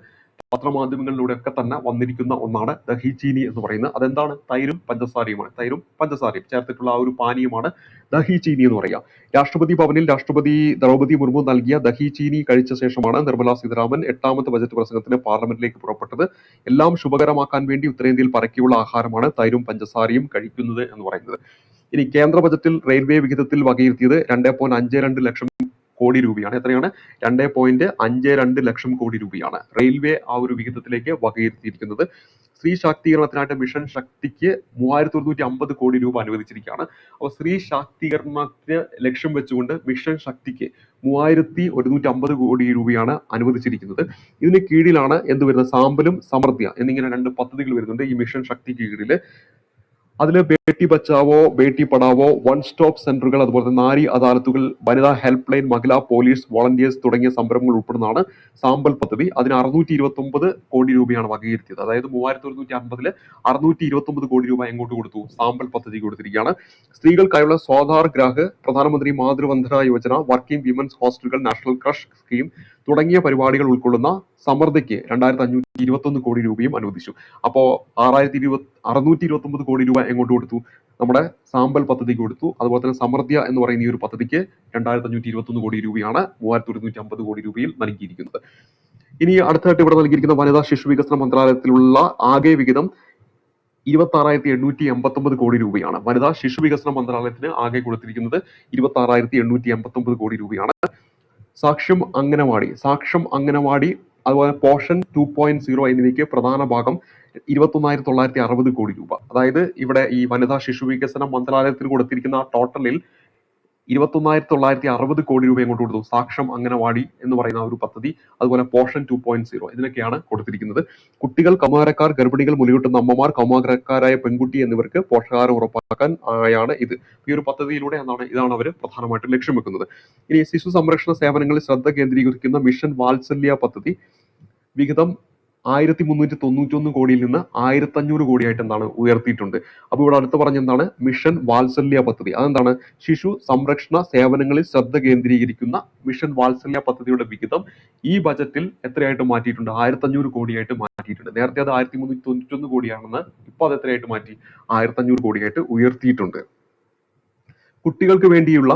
പത്രമാധ്യമങ്ങളിലൂടെ ഒക്കെ തന്നെ വന്നിരിക്കുന്ന ഒന്നാണ് ദഹി ചീനി എന്ന് പറയുന്നത്. അതെന്താണ്? തൈരും പഞ്ചസാരയുമാണ്. തൈരും പഞ്ചസാരയും ചേർത്തിട്ടുള്ള ആ ഒരു പാനീയമാണ് ദഹി ചീനി എന്ന് പറയുക. രാഷ്ട്രപതി ഭവനിൽ രാഷ്ട്രപതി ദ്രൗപദി മുർമു നൽകിയ ദഹി ചീനി കഴിച്ച ശേഷമാണ് നിർമ്മല സീതാരാമൻ 8ാമത്തെ ബജറ്റ് പ്രസംഗത്തിന് പാർലമെന്റിലേക്ക് പുറപ്പെട്ടത്. എല്ലാം ശുഭകരമാക്കാൻ വേണ്ടി ഉത്തരേന്ത്യയിൽ പരക്കെയുള്ള ആഹാരമാണ് തൈരും പഞ്ചസാരയും കഴിക്കുന്നത് എന്ന് പറയുന്നത്. ഇനി കേന്ദ്ര ബജറ്റിൽ റെയിൽവേ വിഹിതത്തിൽ വകയിരുത്തിയത് 2.52 ലക്ഷം കോടി രൂപയാണ്. എത്രയാണ്? 2.52 ലക്ഷം കോടി രൂപയാണ് റെയിൽവേ ആ ഒരു വിഹിതത്തിലേക്ക് വകയിരുത്തിയിരിക്കുന്നത്. സ്ത്രീ ശാക്തീകരണത്തിനായിട്ട് മിഷൻ ശക്തിക്ക് 3150 കോടി രൂപ അനുവദിച്ചിരിക്കുകയാണ്. അപ്പോൾ സ്ത്രീ ശാക്തീകരണത്തിന് ലക്ഷ്യം വെച്ചുകൊണ്ട് മിഷൻ ശക്തിക്ക് 3150 കോടി രൂപയാണ് അനുവദിച്ചിരിക്കുന്നത്. ഇതിന് കീഴിലാണ് എന്ത് വരുന്നത്, സാമ്പലും സമൃദ്ധ്യ എന്നിങ്ങനെ 2 പദ്ധതികൾ വരുന്നുണ്ട് ഈ മിഷൻ ശക്തി കീഴിൽ. അതിൽ ബേട്ടി ബച്ചാവോ ബേട്ടി പഠാവോ, വൺ സ്റ്റോപ്പ് സെന്ററുകൾ, അതുപോലെ തന്നെ നാരി അദാലത്തുകൾ, വനിതാ ഹെൽപ്പ് ലൈൻ, മഹിളാ പോലീസ് വോളണ്ടിയേഴ്സ് തുടങ്ങിയ സംരംഭങ്ങൾ ഉൾപ്പെടുന്നതാണ് സാമ്പൽ പദ്ധതി. അതിന് 629 കോടി രൂപയാണ് വകയിരുത്തിയത്. അതായത് 3150 629 കോടി രൂപ എങ്ങോട്ട് കൊടുത്തു, സാമ്പൽ പദ്ധതി കൊടുത്തിരിക്കുകയാണ്. സ്ത്രീകൾക്കായുള്ള സ്വാധാർ ഗ്രാഹ്, പ്രധാനമന്ത്രി മാതൃവന്ദന യോജന, വർക്കിംഗ് വിമൻസ് ഹോസ്റ്റലുകൾ, നാഷണൽ ക്രഷ് സ്കീം തുടങ്ങിയ പരിപാടികൾ ഉൾക്കൊള്ളുന്ന സമൃദ്ധിക്ക് 2521 കോടി രൂപയും അനുവദിച്ചു. അപ്പോ 629 കോടി രൂപ എങ്ങോട്ട് കൊടുത്തു, നമ്മുടെ സാമ്പൽ പദ്ധതിക്ക് കൊടുത്തു. അതുപോലെ തന്നെ സമൃദ്ധ്യ എന്ന് പറയുന്ന ഈ ഒരു പദ്ധതിക്ക് 2521 കോടി രൂപയാണ് 3150 കോടി രൂപയിൽ നൽകിയിരിക്കുന്നത്. ഇനി അടുത്തായിട്ട് ഇവിടെ നൽകിയിരിക്കുന്ന വനിതാ ശിശു വികസന മന്ത്രാലയത്തിലുള്ള ആകെ വിഹിതം 26,889 കോടി രൂപയാണ്. വനിതാ ശിശു വികസന മന്ത്രാലയത്തിന് ആകെ കൊടുത്തിരിക്കുന്നത് 26,889 കോടി രൂപയാണ്. സാക്ഷ്യം അംഗനവാടി അതുപോലെ പോഷൻ 2.0 എന്നിവയ്ക്ക് പ്രധാന ഭാഗം 21,960 കോടി രൂപ. അതായത് ഇവിടെ ഈ വനിതാ ശിശു വികസന മന്ത്രാലയത്തിന് കൊടുത്തിരിക്കുന്ന ടോട്ടലിൽ 21,960 കോടി രൂപ എങ്ങോട്ട് കൊടുത്തു, സാക്ഷ്യം അംഗനവാടി എന്ന് പറയുന്ന ഒരു പദ്ധതി, അതുപോലെ പോഷൻ 2.0 ഇതിനൊക്കെയാണ് കൊടുത്തിരിക്കുന്നത്. കുട്ടികൾ, കൗമാരക്കാർ, ഗർഭിണികൾ, മുലയൂട്ടുന്ന അമ്മമാർ, കൗമാരക്കാരായ പെൺകുട്ടി എന്നിവർക്ക് പോഷകാഹാരം ഉറപ്പാക്കാൻ ആണ് ഇത്. ഈ ഒരു പദ്ധതിയിലൂടെ ഇതാണ് അവർ പ്രധാനമായിട്ടും ലക്ഷ്യം വെക്കുന്നത്. ഇനി ശിശു സംരക്ഷണ സേവനങ്ങളിൽ ശ്രദ്ധ കേന്ദ്രീകരിക്കുന്ന മിഷൻ വാത്സല്യ പദ്ധതി വിഹിതം 1391 കോടിയിൽ നിന്ന് 1500 കോടിയായിട്ട് ഉയർത്തിയിട്ടുണ്ട്. അപ്പൊ ഇവിടെ അടുത്ത് പറഞ്ഞ എന്താണ്, മിഷൻ വാത്സല്യ പദ്ധതി. അതെന്താണ്, ശിശു സംരക്ഷണ സേവനങ്ങളിൽ ശ്രദ്ധ കേന്ദ്രീകരിക്കുന്ന മിഷൻ വാത്സല്യ പദ്ധതിയുടെ വിഹിതം ഈ ബജറ്റിൽ എത്രയായിട്ട് മാറ്റിയിട്ടുണ്ട്, 1500 കോടിയായിട്ട് മാറ്റിയിട്ടുണ്ട്. നേരത്തെ അത് 1391 കോടിയാണെന്ന് ഇപ്പൊ അത് എത്രയായിട്ട് മാറ്റി, 1500 കോടിയായിട്ട് ഉയർത്തിയിട്ടുണ്ട്. കുട്ടികൾക്ക് വേണ്ടിയുള്ള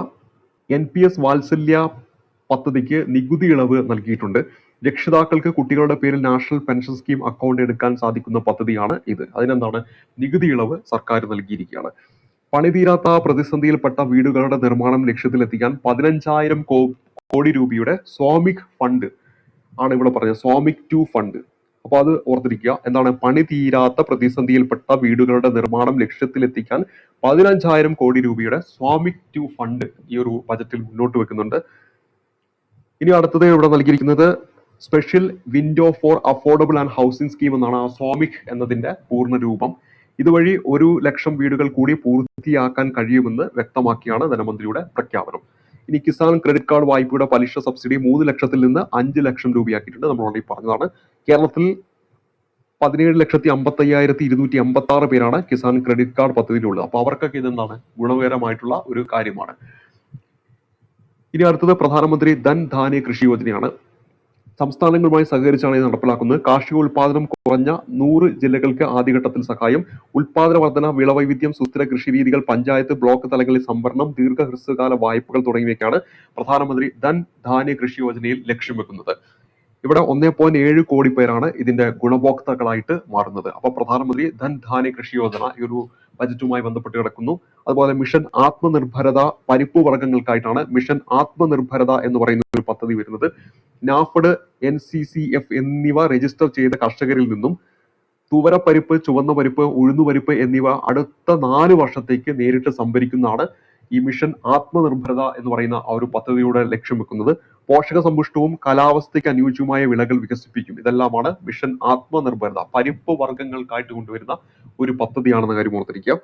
NPS വാത്സല്യ പദ്ധതിക്ക് നികുതി ഇളവ് നൽകിയിട്ടുണ്ട്. രക്ഷിതാക്കൾക്ക് കുട്ടികളുടെ പേരിൽ നാഷണൽ പെൻഷൻ സ്കീം അക്കൗണ്ട് എടുക്കാൻ സാധിക്കുന്ന പദ്ധതിയാണ് ഇത്. അതിനെന്താണ്, നികുതി ഇളവ് സർക്കാർ നൽകിയിരിക്കുകയാണ്. പണിതീരാത്ത പ്രതിസന്ധിയിൽപ്പെട്ട വീടുകളുടെ നിർമ്മാണം ലക്ഷ്യത്തിലെത്തിക്കാൻ 15,000 കോടി രൂപയുടെ സ്വാമിക് ഫണ്ട് ആണ് ഇവിടെ പറഞ്ഞത്, സ്വാമിക് 2 ഫണ്ട്. അപ്പൊ അത് ഓർത്തിരിക്കുക. എന്താണ്, പണിതീരാത്ത പ്രതിസന്ധിയിൽപ്പെട്ട വീടുകളുടെ നിർമ്മാണം ലക്ഷ്യത്തിലെത്തിക്കാൻ 15,000 കോടി രൂപയുടെ സ്വാമിക് 2 ഫണ്ട് ഈ ഒരു ബജറ്റിൽ മുന്നോട്ട് വെക്കുന്നുണ്ട്. ഇനി അടുത്തത് ഇവിടെ നൽകിയിരിക്കുന്നത് special window for affordable and housing scheme എന്നാണ് ആ സ്വാമിക് എന്നതിന്റെ പൂർണ്ണ രൂപം. ഇതുവഴി 1,00,000 വീടുകൾ കൂടി പൂർത്തിയാക്കാൻ കഴിയുമെന്ന് വ്യക്തമാക്കിയാണ് ധനമന്ത്രിയുടെ പ്രഖ്യാപനം. ഇനി കിസാൻ ക്രെഡിറ്റ് കാർഡ് വായ്പയുടെ പലിശ സബ്സിഡി 3 ലക്ഷത്തിൽ നിന്ന് 5 ലക്ഷം രൂപയാക്കിയിട്ടുണ്ട്. നമ്മൾ ഓൾറെഡി പറഞ്ഞതാണ്. കേരളത്തിൽ 17,55,286 പേരാണ് കിസാൻ ക്രെഡിറ്റ് കാർഡ് പദ്ധതിയിലുള്ളത്. അപ്പൊ അവർക്കൊക്കെ ഇതെന്താണ്, ഗുണകരമായിട്ടുള്ള ഒരു കാര്യമാണ്. ഇനി അടുത്തത് പ്രധാനമന്ത്രി ധൻ ധാന്യ കൃഷി യോജനയാണ്. സംസ്ഥാനങ്ങളുമായി സഹകരിച്ചാണ് ഇത് നടപ്പിലാക്കുന്നത്. കാർഷിക ഉൽപാദനം കുറഞ്ഞ 100 ജില്ലകൾക്ക് ആദ്യഘട്ടത്തിൽ സഹായം, ഉൽപാദന വർധന, വിളവൈവിധ്യം, സുസ്ഥിര കൃഷി രീതികൾ, പഞ്ചായത്ത് ബ്ലോക്ക് തലങ്ങളിൽ സംഭരണം, ദീർഘഹ്രസ്വകാല വായ്പകൾ തുടങ്ങിയവയ്ക്കാണ് പ്രധാനമന്ത്രി ധൻ ധാന്യ കൃഷി യോജനയിൽ ലക്ഷ്യം വെക്കുന്നത്. ഇവിടെ 1.7 കോടി പേരാണ് ഇതിന്റെ ഗുണഭോക്താക്കളായിട്ട് മാറുന്നത്. അപ്പൊ പ്രധാനമന്ത്രി ധൻ ധാന്യ കൃഷി യോജന ഈ ഒരു ബജറ്റുമായി ബന്ധപ്പെട്ട് കിടക്കുന്നു. അതുപോലെ മിഷൻ ആത്മനിർഭരത പരിപ്പ് വർഗ്ഗങ്ങൾക്കായിട്ടാണ് മിഷൻ ആത്മനിർഭരത എന്ന് പറയുന്ന ഒരു പദ്ധതി വരുന്നത്. നാഫഡ്, NCCF എന്നിവ രജിസ്റ്റർ ചെയ്ത കർഷകരിൽ നിന്നും തുവരപ്പരിപ്പ്, ചുവന്ന പരിപ്പ്, ഉഴുന്നുപരിപ്പ് എന്നിവ അടുത്ത 4 വർഷത്തേക്ക് നേരിട്ട് സംഭരിക്കുന്നതാണ് ഈ മിഷൻ ആത്മനിർഭരത എന്ന് പറയുന്ന ആ ഒരു പദ്ധതിയുടെ ലക്ഷ്യം വെക്കുന്നത്. പോഷക സമ്പുഷ്ടവും കാലാവസ്ഥയ്ക്ക് അനുയോജ്യമായ വിളകൾ വികസിപ്പിക്കും. ഇതെല്ലാമാണ് മിഷൻ ആത്മനിർഭരത പരിപ്പ് വർഗ്ഗങ്ങൾക്കായിട്ട് കൊണ്ടുവരുന്ന ഒരു പദ്ധതിയാണെന്ന കാര്യം ഓർത്തിരിക്കുക.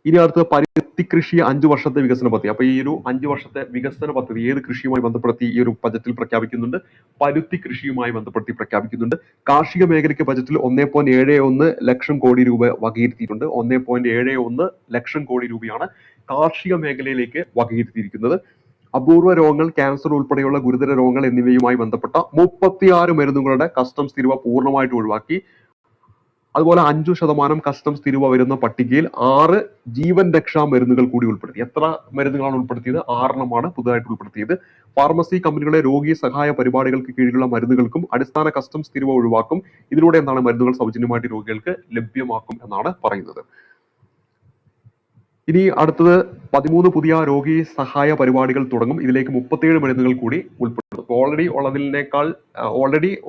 ഇനി അടുത്ത പരുത്തി കൃഷി 5 വർഷത്തെ വികസന പദ്ധതി. അപ്പൊ ഈ ഒരു 5 വർഷത്തെ വികസന പദ്ധതി ഏത് കൃഷിയുമായി ബന്ധപ്പെടുത്തി ഈ ഒരു ബജറ്റിൽ പ്രഖ്യാപിക്കുന്നുണ്ട്, പരുത്തി കൃഷിയുമായി ബന്ധപ്പെടുത്തി പ്രഖ്യാപിക്കുന്നുണ്ട്. കാർഷിക മേഖലയ്ക്ക് ബജറ്റിൽ 1.71 ലക്ഷം കോടി രൂപ വകയിരുത്തിയിട്ടുണ്ട്. 1.71 ലക്ഷം കോടി രൂപയാണ് കാർഷിക മേഖലയിലേക്ക് വകയിരുത്തിയിരിക്കുന്നത്. അപൂർവ രോഗങ്ങൾ, ക്യാൻസർ ഉൾപ്പെടെയുള്ള ഗുരുതര രോഗങ്ങൾ എന്നിവയുമായി ബന്ധപ്പെട്ട 36 മരുന്നുകളുടെ കസ്റ്റംസ് തീരുവ പൂർണ്ണമായിട്ട് ഒഴിവാക്കി. അതുപോലെ 5% കസ്റ്റംസ് തീരുവ വരുന്ന പട്ടികയിൽ 6 ജീവൻ രക്ഷാ മരുന്നുകൾ കൂടി ഉൾപ്പെടുത്തി. എത്ര മരുന്നുകളാണ് ഉൾപ്പെടുത്തിയത്? 6 പുതുതായിട്ട് ഉൾപ്പെടുത്തിയത്. ഫാർമസി കമ്പനികളെ രോഗി സഹായ പരിപാടികൾക്ക് കീഴിലുള്ള മരുന്നുകൾക്കും അടിസ്ഥാന കസ്റ്റംസ് തീരുവ ഒഴിവാക്കും. ഇതിലൂടെ മരുന്നുകൾ സൗജന്യമായിട്ട് രോഗികൾക്ക് ലഭ്യമാക്കും എന്നാണ് പറയുന്നത്. ഇനി അടുത്തത് 13 പുതിയ രോഗി സഹായ പരിപാടികൾ തുടങ്ങും. ഇതിലേക്ക് 37 മരുന്നുകൾ കൂടി ഉൾപ്പെടും. ഓൾറെഡി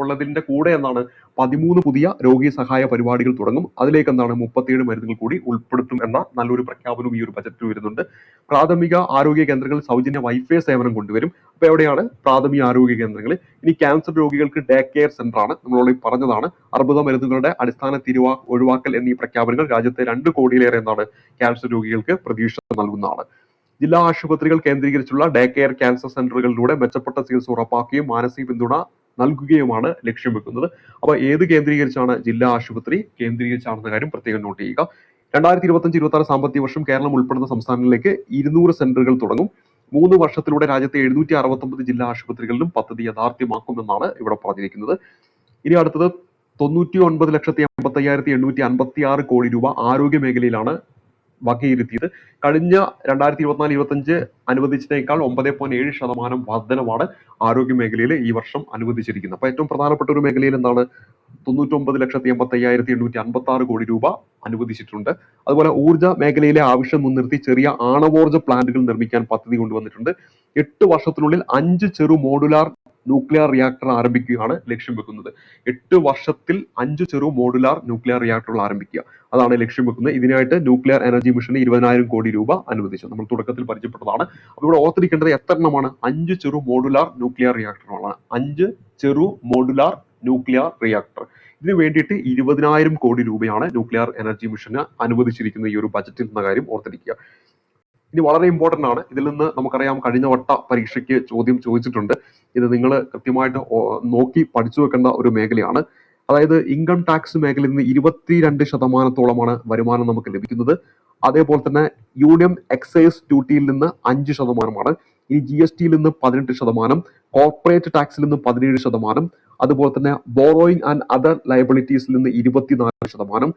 ഉള്ളതിന്റെ കൂടെ എന്താണ് 13 പുതിയ രോഗി സഹായ പരിപാടികൾ തുടങ്ങും. അതിലേക്ക് എന്താണ് 37 മരുന്നുകൾ കൂടി ഉൾപ്പെടുത്തും എന്ന നല്ലൊരു പ്രഖ്യാപനവും ഈ ഒരു ബജറ്റിൽ വരുന്നുണ്ട്. പ്രാഥമിക ആരോഗ്യ കേന്ദ്രങ്ങൾ സൗജന്യ വൈഫൈ സേവനം കൊണ്ടുവരും. അപ്പൊ എവിടെയാണ് പ്രാഥമിക ആരോഗ്യ കേന്ദ്രങ്ങൾ? ഇനി ക്യാൻസർ രോഗികൾക്ക് ഡേ കെയർ സെന്റർ ആണ്, നമ്മളോട് പറഞ്ഞതാണ്. അർബുദ മരുന്നുകളുടെ അടിസ്ഥാന ഒഴിവാക്കൽ എന്നീ പ്രഖ്യാപനങ്ങൾ രാജ്യത്തെ 2 കോടിയിലേറെ എന്താണ് ക്യാൻസർ രോഗികൾക്ക് പ്രതീക്ഷ നൽകുന്നതാണ്. ജില്ലാ ആശുപത്രികൾ കേന്ദ്രീകരിച്ചുള്ള ഡേ കെയർ ക്യാൻസർ സെന്ററുകളിലൂടെ മെച്ചപ്പെട്ട ചികിത്സ ഉറപ്പാക്കുകയും മാനസിക പിന്തുണ നൽകുകയുമാണ് ലക്ഷ്യം വെക്കുന്നത്. അപ്പൊ ഏത് കേന്ദ്രീകരിച്ചാണ്? ജില്ലാ ആശുപത്രി കേന്ദ്രീകരിച്ചാണെന്ന കാര്യം പ്രത്യേകം നോട്ട് ചെയ്യുക. 2025-26 സാമ്പത്തിക വർഷം കേരളം ഉൾപ്പെടുന്ന സംസ്ഥാനങ്ങളിലേക്ക് 200 സെന്ററുകൾ തുടങ്ങും. 3 വർഷത്തിലൂടെ രാജ്യത്തെ 769 ജില്ലാ ആശുപത്രികളിലും പദ്ധതി യാഥാർത്ഥ്യമാക്കുമെന്നാണ് ഇവിടെ പറഞ്ഞിരിക്കുന്നത്. ഇനി അടുത്തത് 99,85,856 കോടി രൂപ ആരോഗ്യ മേഖലയിലാണ് വകയിരുത്തിയത്. കഴിഞ്ഞ 2024-25 അനുവദിച്ചതിനേക്കാൾ 9.7% വർധനമാണ് ആരോഗ്യ മേഖലയിൽ ഈ വർഷം അനുവദിച്ചിരിക്കുന്നത്. അപ്പൊ ഏറ്റവും പ്രധാനപ്പെട്ട ഒരു മേഖലയിൽ എന്താണ് 99,85,856 കോടി രൂപ അനുവദിച്ചിട്ടുണ്ട്. അതുപോലെ ഊർജ്ജ മേഖലയിലെ ആവശ്യം മുൻനിർത്തി ചെറിയ ആണവോർജ്ജ പ്ലാന്റുകൾ നിർമ്മിക്കാൻ പദ്ധതി കൊണ്ടുവന്നിട്ടുണ്ട്. 8 വർഷത്തിനുള്ളിൽ 5 ചെറു മോഡുലാർ ന്യൂക്ലിയർ റിയാക്ടർ ആരംഭിക്കുകയാണ് ലക്ഷ്യം വെക്കുന്നത്. 8 വർഷത്തിൽ 5 ചെറു മോഡുലാർ ന്യൂക്ലിയർ റിയാക്ടറുകൾ ആരംഭിക്കുക, അതാണ് ലക്ഷ്യം വെക്കുന്നത്. ഇതിനായിട്ട് ന്യൂക്ലിയർ എനർജി മിഷന് 20,000 കോടി രൂപ അനുവദിച്ചു. നമ്മൾ തുടക്കത്തിൽ പരിചയപ്പെട്ടതാണ്. അപ്പോൾ ഇവിടെ ഓർത്തിരിക്കേണ്ടത് എത്ര എണ്ണമാണ്? 5 ചെറു മോഡുലാർ ന്യൂക്ലിയർ റിയാക്ടറുകളാണ്. 5 ചെറു മോഡുലാർ ന്യൂക്ലിയർ റിയാക്ടർ. ഇതിനു വേണ്ടിയിട്ട് 20,000 കോടി രൂപയാണ് ന്യൂക്ലിയർ എനർജി മിഷന് അനുവദിച്ചിരിക്കുന്ന ഈ ഒരു ബജറ്റിൽ എന്ന കാര്യം ഓർത്തിരിക്കുക. ഇനി വളരെ ഇമ്പോർട്ടന്റ് ആണ്. ഇതിൽ നിന്ന് നമുക്കറിയാം കഴിഞ്ഞ വട്ട പരീക്ഷയ്ക്ക് ചോദ്യം ചോദിച്ചിട്ടുണ്ട്. ഇത് നിങ്ങൾ കൃത്യമായിട്ട് നോക്കി പഠിച്ചു വെക്കേണ്ട ഒരു മേഖലയാണ്. അതായത് ഇൻകം ടാക്സ് മേഖലയിൽ നിന്ന് 22% വരുമാനം നമുക്ക് ലഭിക്കുന്നത്. അതേപോലെ തന്നെ യൂണിയൻ എക്സൈസ് ഡ്യൂട്ടിയിൽ നിന്ന് 5%, ഇനി GST നിന്ന് 18%, കോർപ്പറേറ്റ് ടാക്സിൽ നിന്ന് 17%, അതുപോലെ തന്നെ ബോറോയിങ് ആൻഡ് അതർ ലയബിലിറ്റീസിൽ നിന്ന് 24%,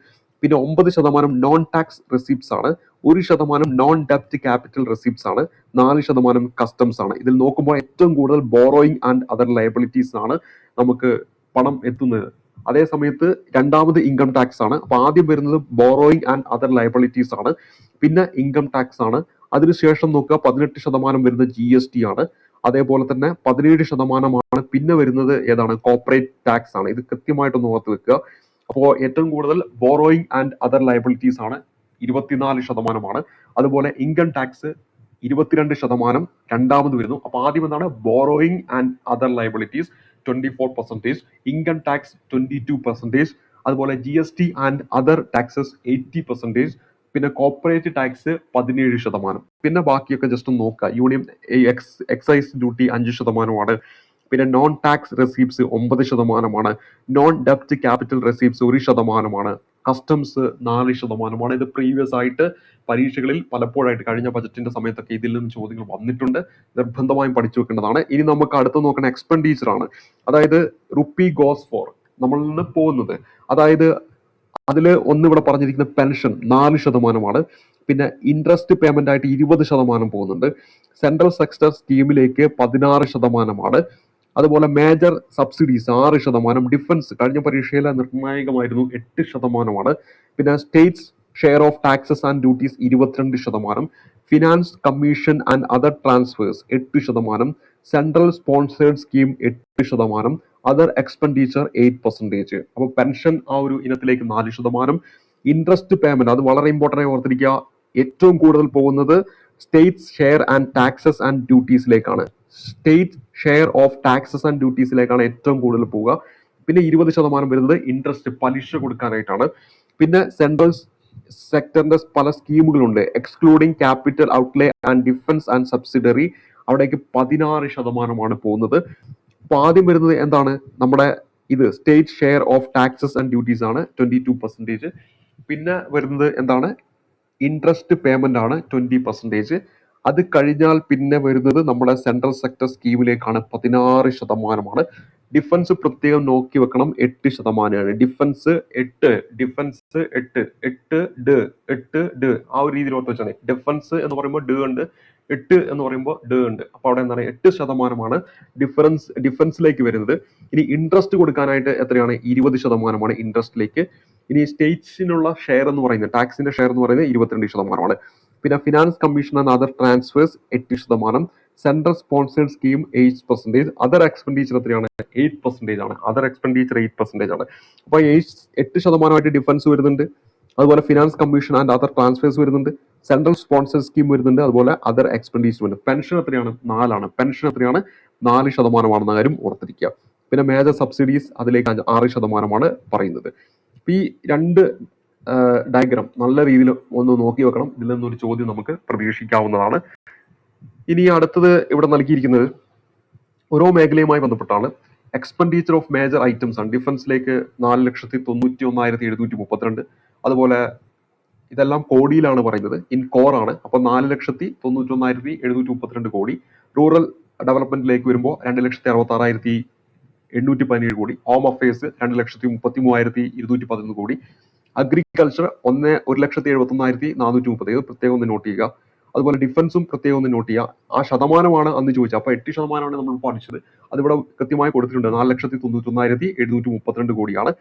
പിന്നെ 9% നോൺ ടാക്സ് റെസിപ്റ്റ്സ് ആണ്, 1% നോൺ ഡെപ്റ്റ് ക്യാപിറ്റൽ റെസിപ്റ്റ്സ് ആണ്, 4% കസ്റ്റംസ് ആണ്. ഇതിൽ നോക്കുമ്പോൾ ഏറ്റവും കൂടുതൽ ബോറോയിങ് ആൻഡ് അതർ ലയബിലിറ്റീസ് ആണ് നമുക്ക് പണം എത്തുന്നത്. അതേ സമയത്ത് രണ്ടാമത് ഇൻകം ടാക്സ് ആണ്. അപ്പൊ ആദ്യം വരുന്നത് ബോറോയിങ് ആൻഡ് അതർ ലയബിലിറ്റീസ് ആണ്, പിന്നെ ഇൻകം ടാക്സ് ആണ്. അതിനുശേഷം നോക്കുക 18% വരുന്നത് GST ആണ്. അതേപോലെ തന്നെ 17% പിന്നെ വരുന്നത് ഏതാണ്? കോർപ്പറേറ്റ് ടാക്സ് ആണ്. ഇത് കൃത്യമായിട്ടൊന്ന് ഓർത്ത് വെക്കുക. അപ്പോൾ ഏറ്റവും കൂടുതൽ ബോറോയിങ് ആൻഡ് അതർ ലയബിലിറ്റീസ് ആണ്, 24%. അതുപോലെ ഇൻകം ടാക്സ് 22% രണ്ടാമത് വരുന്നു. അപ്പൊ ആദ്യം എന്താണ്? Borrowing and other liabilities 24%, income tax 22%, അതുപോലെ GST ആൻഡ് അതർ ടാക്സസ് 80%, പിന്നെ കോർപ്പറേറ്റ് ടാക്സ് 17%. പിന്നെ ബാക്കിയൊക്കെ ജസ്റ്റ് ഒന്ന് നോക്കുക. യൂണിയൻ എക്സൈസ് ഡ്യൂട്ടി 5%, പിന്നെ നോൺ ടാക്സ് റെസിപ്റ്റ്സ് 9%, നോൺ ഡെപ്റ്റ് ക്യാപിറ്റൽ റെസിപ്റ്റ്സ് 1%, കസ്റ്റംസ് 4%. ഇത് പ്രീവിയസ് ആയിട്ട് പരീക്ഷകളിൽ പലപ്പോഴായിട്ട് കഴിഞ്ഞ ബജറ്റിന്റെ സമയത്തൊക്കെ ഇതിൽ നിന്ന് ചോദ്യങ്ങൾ വന്നിട്ടുണ്ട്. നിർബന്ധമായും പഠിച്ചു വെക്കേണ്ടതാണ്. ഇനി നമുക്ക് അടുത്ത് നോക്കുന്ന എക്സ്പെൻഡിച്ചർ ആണ്. അതായത് റുപ്പി ഗോസ് ഫോർ നമ്മളിൽ നിന്ന് പോകുന്നത്. അതായത് അതിൽ ഒന്ന് ഇവിടെ പറഞ്ഞിരിക്കുന്ന പെൻഷൻ 4%, പിന്നെ ഇൻട്രസ്റ്റ് പേയ്മെന്റ് ആയിട്ട് 20% പോകുന്നുണ്ട്. സെൻട്രൽ സെക്ടർ സ്കീമിലേക്ക് 16%, അതുപോലെ മേജർ സബ്സിഡീസ് 6%, ഡിഫൻസ് കഴിഞ്ഞ പരീക്ഷയിലെ നിർണായകമായിരുന്നു 8%, പിന്നെ states share of taxes and duties 22%, finance commission and other transfers 8%, central sponsored scheme 8%, other expenditure 8%. അപ്പോൾ പെൻഷൻ ആ ഒരു ഇനത്തിലേക്ക് 4%, ഇൻട്രസ്റ്റ് പേയ്മെന്റ് അത് വളരെ ഇമ്പോർട്ടൻ്റ് ആയി ഓർത്തിരിക്കുക. ഏറ്റവും കൂടുതൽ പോകുന്നത് states share and taxes and ഡ്യൂട്ടീസിലേക്കാണ്. State share of taxes and ഡ്യൂട്ടീസിലേക്കാണ് ഏറ്റവും കൂടുതൽ പോവുക. പിന്നെ 20% വരുന്നത് ഇൻട്രസ്റ്റ് പലിശ കൊടുക്കാനായിട്ടാണ്. പിന്നെ സെൻട്രൽ സെക്ടറിന്റെ പല സ്കീമുകളുണ്ട്, excluding capital outlay and defence and subsidiary, അവിടേക്ക് 16% പോകുന്നത്. അപ്പൊ ആദ്യം വരുന്നത് എന്താണ്? നമ്മുടെ ഇത് state share of taxes and duties ആണ് 22%. പിന്നെ വരുന്നത് എന്താണ്? ഇൻട്രസ്റ്റ് പേയ്മെന്റ് ആണ് 20%. അത് കഴിഞ്ഞാൽ പിന്നെ വരുന്നത് നമ്മുടെ സെൻട്രൽ സെക്ടർ സ്കീമിലേക്കാണ് 16%. ഡിഫൻസ് പ്രത്യേകം നോക്കി വെക്കണം, 8%. ഡിഫൻസ് 8 ആ ഒരു രീതിയിൽ ഓർത്ത് വെച്ചാൽ ഡിഫൻസ് എന്ന് പറയുമ്പോൾ ഡ ഉണ്ട്, 8 എന്ന് പറയുമ്പോൾ ഡ ഉണ്ട്. അപ്പൊ അവിടെ എന്താണ്? 8% ഡിഫൻസിലേക്ക് വരുന്നത്. ഇനി ഇൻട്രസ്റ്റ് കൊടുക്കാനായിട്ട് എത്രയാണ്? 20% ഇൻട്രസ്റ്റിലേക്ക്. ഇനി സ്റ്റേറ്റ്സിനുള്ള ഷെയർ എന്ന് പറയുന്നത്, ടാക്സിന്റെ ഷെയർ എന്ന് പറയുന്നത് 22%. പിന്നെ finance commission and other transfers 8%, central sponsored scheme 8%, other expenditure എത്രയാണ്? 8% ആണ്. അതർ എക്സ്പെൻഡിച്ചർ 8% ആണ്. അപ്പൊ 8% ഡിഫൻസ് വരുന്നുണ്ട്, അതുപോലെ finance commission and other transfers വരുന്നുണ്ട്, സെൻട്രൽ സ്പോൺസർ സ്കീം വരുന്നുണ്ട്, അതുപോലെ അതർ എക്സ്പെൻഡിച്ചർ വരുന്നുണ്ട്. പെൻഷൻ എത്രയാണ്? 4 പെൻഷൻ എത്രയാണ്? 4% കാര്യം ഓർത്തിരിക്കുക. പിന്നെ മേജർ സബ്സിഡീസ് അതിലേക്ക് 6% പറയുന്നത്. ഈ രണ്ട് ഡയഗ്രാം നല്ല രീതിയിൽ ഒന്ന് നോക്കി വെക്കണം. ഇതിൽ നിന്നൊരു ചോദ്യം നമുക്ക് പ്രതീക്ഷിക്കാവുന്നതാണ്. ഇനി അടുത്തത് ഇവിടെ നൽകിയിരിക്കുന്നത് ഓരോ മേഖലയുമായി ബന്ധപ്പെട്ടാണ്. എക്സ്പെൻഡിച്ചർ ഓഫ് മേജർ ഐറ്റംസ് ആണ്. ഡിഫൻസിലേക്ക് 4,91,732. അതുപോലെ ഇതെല്ലാം കോടിയിലാണ് പറയുന്നത്, ഇൻ കോർ ആണ്. അപ്പൊ 4,91,732 കോടി. റൂറൽ ഡെവലപ്മെന്റിലേക്ക് വരുമ്പോൾ 2,66,817 കോടി. ഹോം അഫയേഴ്സ് 2,33,211 കോടി. അഗ്രികൾച്ചർ 1,71,430. ഇത് പ്രത്യേകം ഒന്ന് നോട്ട് ചെയ്യുക. അതുപോലെ ഡിഫൻസും പ്രത്യേകം ഒന്ന് നോട്ട് ചെയ്യുക. ആ ശതമാനമാണ് അന്ന് ചോദിച്ചത്. അപ്പൊ 8% നമ്മൾ പഠിച്ചത്. അതിവിടെ കൃത്യമായി കൊടുത്തിട്ടുണ്ട്. 4,91,732 കോടിയാണ്.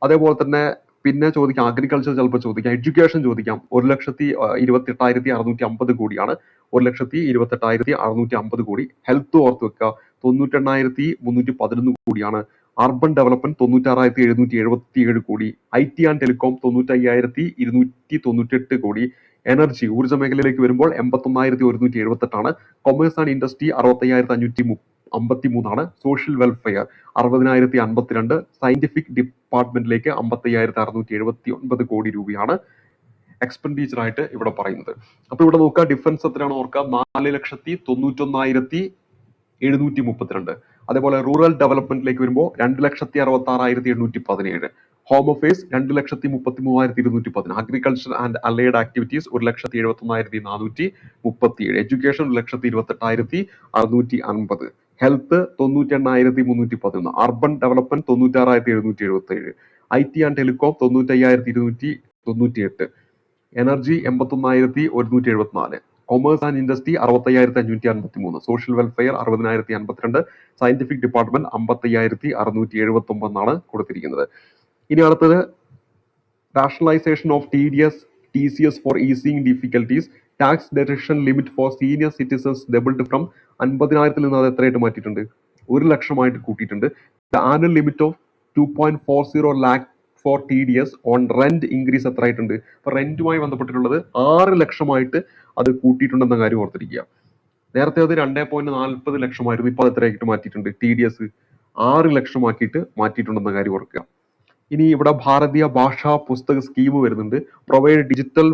അതേപോലെ തന്നെ പിന്നെ ചോദിക്കാം അഗ്രികൾച്ചർ, ചിലപ്പോൾ ചോദിക്കാം. എഡ്യൂക്കേഷൻ ചോദിക്കാം. 1,28,650 കോടിയാണ്. 1,28,650 കോടി. ഹെൽത്ത് ഓർത്ത് വെക്കുക, 98,311 കോടിയാണ്. അർബൻ ഡെവലപ്മെന്റ് 96,777 കോടി. IT ആൻഡ് ടെലികോം 95,298 കോടി. എനർജി ഊർജ്ജ മേഖലയിലേക്ക് വരുമ്പോൾ 81,178 commerce and industry 65,553 social welfare 60,052. Scientific ഡിപ്പാർട്ട്മെന്റിലേക്ക് 55,679 കോടി രൂപയാണ് എക്സ്പെൻഡിച്ചർ ആയിട്ട് ഇവിടെ പറയുന്നത്. അപ്പൊ ഇവിടെ നോക്കുക, ഡിഫൻസ് എത്രയാണ് ഓർക്കുക? 4,91,732. അതേപോലെ റൂറൽ ഡെവലപ്മെന്റിലേക്ക് വരുമ്പോൾ 2,66,817. Home affairs 2,33,210. Agriculture and allied activities 1,71,437. Education 1,28,650. Health 98,311. Urban development 96,777. IT and telecom 95,298. Energy 81,174. Commerce and industry 65,553. Social welfare 60,052. Scientific department 55,679 കൊടുത്തിരിക്കുന്നത്. ഇനി അടുത്തത് rationalization of TDS, TCS for easing difficulties. Tax deduction limit for senior citizens doubled from 50,000 നിന്ന് അത് എത്രയായിട്ട് മാറ്റിയിട്ടുണ്ട്? 1,00,000 കൂട്ടിയിട്ടുണ്ട്. Annual limit of 2.40 lakh for TDS on rent increase എത്ര ആയിട്ടുണ്ട്? അപ്പൊ റെന്റുമായി ബന്ധപ്പെട്ടിട്ടുള്ളത് 6,00,000 അത് കൂട്ടിയിട്ടുണ്ടെന്ന കാര്യം ഓർത്തിരിക്കുക. നേരത്തെ അത് 2.40 ലക്ഷമായിരുന്നു. ഇപ്പൊ അത് എത്രയായിട്ട് മാറ്റിയിട്ടുണ്ട്? TDS 6,00,000 ആക്കിയിട്ട് മാറ്റിയിട്ടുണ്ടെന്ന കാര്യം ഓർക്കുക. ഇനി ഇവിടെ ഭാരതീയ ഭാഷാ പുസ്തക സ്കീം വരുന്നുണ്ട്. Provide digital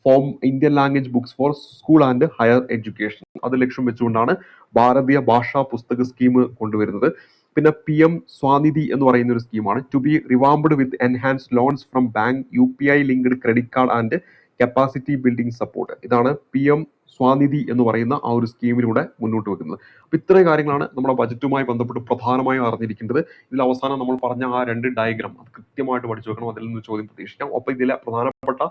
form Indian language books four school and higher education. അത് ലക്ഷ്യം വെച്ചുകൊണ്ടാണ് ഭാരതീയ ഭാഷാ പുസ്തക സ്കീം കൊണ്ടുവരുന്നത്. പിന്നെ PM സ്വാനിധി എന്ന് പറയുന്ന ഒരു സ്കീമാണ്. To be revamped with enhanced loans from bank, UPI linked credit card and capacity building support. ഇതാണ് PM സ്വാനിധി എന്ന് പറയുന്ന ആ ഒരു സ്കീമിലൂടെ മുന്നോട്ട് വെക്കുന്നത്. അപ്പൊ ഇത്രയും കാര്യങ്ങളാണ് നമ്മുടെ ബജറ്റുമായി ബന്ധപ്പെട്ട് പ്രധാനമായും അറിഞ്ഞിരിക്കേണ്ടത്. ഇതിൽ അവസാനം നമ്മൾ പറഞ്ഞ ആ 2 ഡയഗ്രാം അത് കൃത്യമായിട്ട് പഠിച്ചു വെക്കണം. അതിൽ നിന്ന് ചോദ്യം പ്രതീക്ഷിക്കാം. ഒപ്പം ഇതിലെ പ്രധാനപ്പെട്ട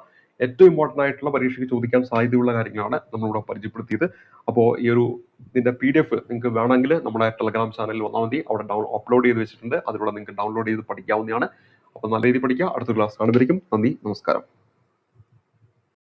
ഏറ്റവും ഇമ്പോർട്ടന്റ് ആയിട്ടുള്ള പരീക്ഷയ്ക്ക് ചോദിക്കാൻ സാധ്യതയുള്ള കാര്യങ്ങളാണ് നമ്മളിവിടെ പരിചയപ്പെടുത്തിയത്. അപ്പോൾ ഈ ഒരു ഇതിന്റെ PDF നിങ്ങൾക്ക് വേണമെങ്കിൽ നമ്മുടെ ടെലഗ്രാം ചാനലിൽ വന്നാൽ മതി. അവിടെ അപ്ലോഡ് ചെയ്ത് വെച്ചിട്ടുണ്ട്. അതിലൂടെ നിങ്ങൾക്ക് ഡൗൺലോഡ് ചെയ്ത് പഠിക്കാവുന്നതാണ്. അപ്പോൾ നല്ല രീതിയിൽ പഠിക്കുക. അടുത്ത ക്ലാസ് കാണുമ്പോഴേക്കും നന്ദി, നമസ്കാരം.